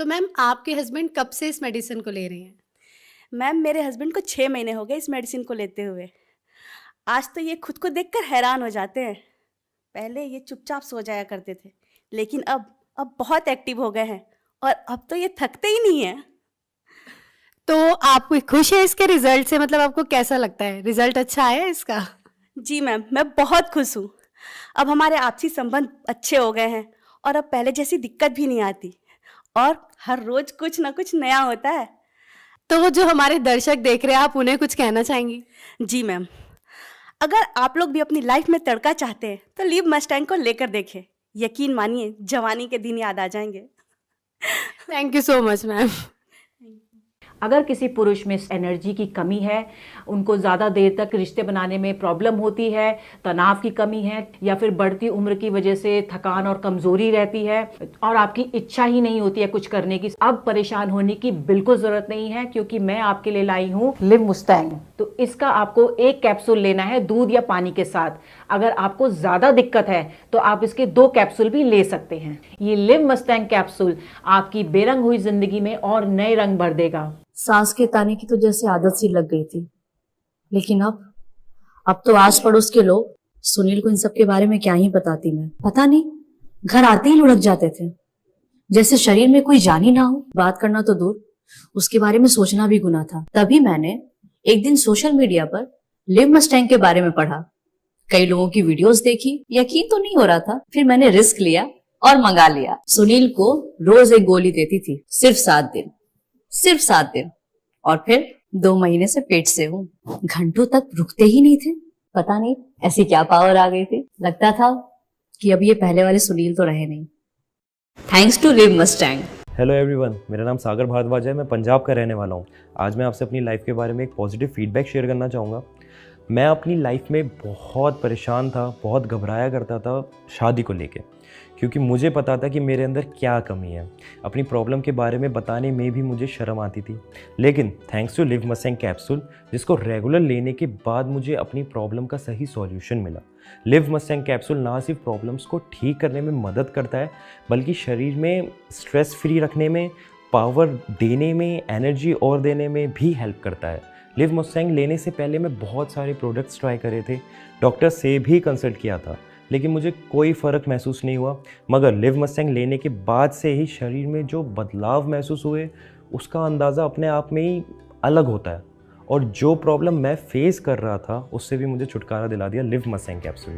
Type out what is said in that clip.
तो मैम आपके हस्बैंड कब से इस मेडिसिन को ले रहे हैं? मैम मेरे हस्बैंड को 6 महीने हो गए इस मेडिसिन को लेते हुए। आज तो ये खुद को देखकर हैरान हो जाते हैं। पहले ये चुपचाप सो जाया करते थे, लेकिन अब बहुत एक्टिव हो गए हैं और अब तो ये थकते ही नहीं हैं। तो आप खुश है इसके रिजल्ट से? मतलब आपको कैसा लगता है? रिजल्ट अच्छा आया है इसका? जी मैम, मैं बहुत खुश हूँ। अब हमारे आपसी संबंध अच्छे हो गए हैं और अब पहले जैसी दिक्कत भी नहीं आती और हर रोज़ कुछ ना कुछ नया होता है। तो वो जो हमारे दर्शक देख रहे हैं, आप उन्हें कुछ कहना चाहेंगी? जी मैम, अगर आप लोग भी अपनी लाइफ में तड़का चाहते हैं तो लिव मस्टैंग को लेकर देखें। यकीन मानिए जवानी के दिन याद आ जाएंगे। Thank you so much ma'am. अगर किसी पुरुष में एनर्जी की कमी है, उनको ज़्यादा देर तक रिश्ते बनाने में प्रॉब्लम होती है, तनाव की कमी है या फिर बढ़ती उम्र की वजह से थकान और कमज़ोरी रहती है और आपकी इच्छा ही नहीं होती है कुछ करने की, अब परेशान होने की बिल्कुल ज़रूरत नहीं है, क्योंकि मैं आपके लिए लाई हूँ लिव मुस्टैंग। तो इसका आपको एक कैप्सूल लेना है दूध या पानी के साथ। अगर आपको ज़्यादा दिक्कत है तो आप इसके 2 कैप्सूल भी ले सकते हैं। ये लिव मुस्टैंग कैप्सूल आपकी बेरंग हुई ज़िंदगी में और नए रंग भर देगा। सांस के ताने की तो जैसे आदत सी लग गई थी, लेकिन अब तो आस पड़ोस के लोग सुनील को इन सब के बारे में क्या ही बताती मैं। पता नहीं, घर आते ही लुढ़क जाते थे, जैसे शरीर में कोई जान ही ना हो। बात करना तो दूर, उसके बारे में सोचना भी गुनाह था। तभी मैंने एक दिन सोशल मीडिया पर लिव मस्टैंग के बारे में पढ़ा, कई लोगों की वीडियोस देखी, यकीन तो नहीं हो रहा था। फिर मैंने रिस्क लिया और मंगा लिया। सुनील को रोज एक गोली देती थी, सिर्फ 7 दिन, और फिर 2 महीने से पेट से हूँ। घंटों तक रुकते ही नहीं थे। पता नहीं ऐसी क्या पावर आ गई थी। लगता था कि अब ये पहले वाले सुनील तो रहे नहीं। Thanks to Liv Mustang. Hello everyone, मेरा नाम सागर भारद्वाज है। मैं पंजाब का रहने वाला हूँ। आज मैं आपसे अपनी लाइफ के बारे में एक पॉजिटिव फीडबैक शेयर करना चाहूँगा। मैं अपनी लाइफ में बहुत परेशान था, बहुत घबराया करता था शादी को लेके, क्योंकि मुझे पता था कि मेरे अंदर क्या कमी है। अपनी प्रॉब्लम के बारे में बताने में भी मुझे शर्म आती थी। लेकिन thanks to Liv Mustang capsule, जिसको रेगुलर लेने के बाद मुझे अपनी प्रॉब्लम का सही सॉल्यूशन मिला। लिव मस्टैंग कैप्सूल ना सिर्फ प्रॉब्लम्स को ठीक करने में मदद करता है, बल्कि शरीर में स्ट्रेस फ्री रखने में, पावर देने में, एनर्जी और देने में भी हेल्प करता है। लिव मस्टैंग लेने से पहले मैं बहुत सारे प्रोडक्ट्स ट्राई करे थे, डॉक्टर से भी कंसल्ट किया था, लेकिन मुझे कोई फ़र्क महसूस नहीं हुआ। मगर लिव मस्टैंग लेने के बाद से ही शरीर में जो बदलाव महसूस हुए, उसका अंदाज़ा अपने आप में ही अलग होता है। और जो प्रॉब्लम मैं फेस कर रहा था, उससे भी मुझे छुटकारा दिला दिया लिव मस्टैंग कैप्सूल।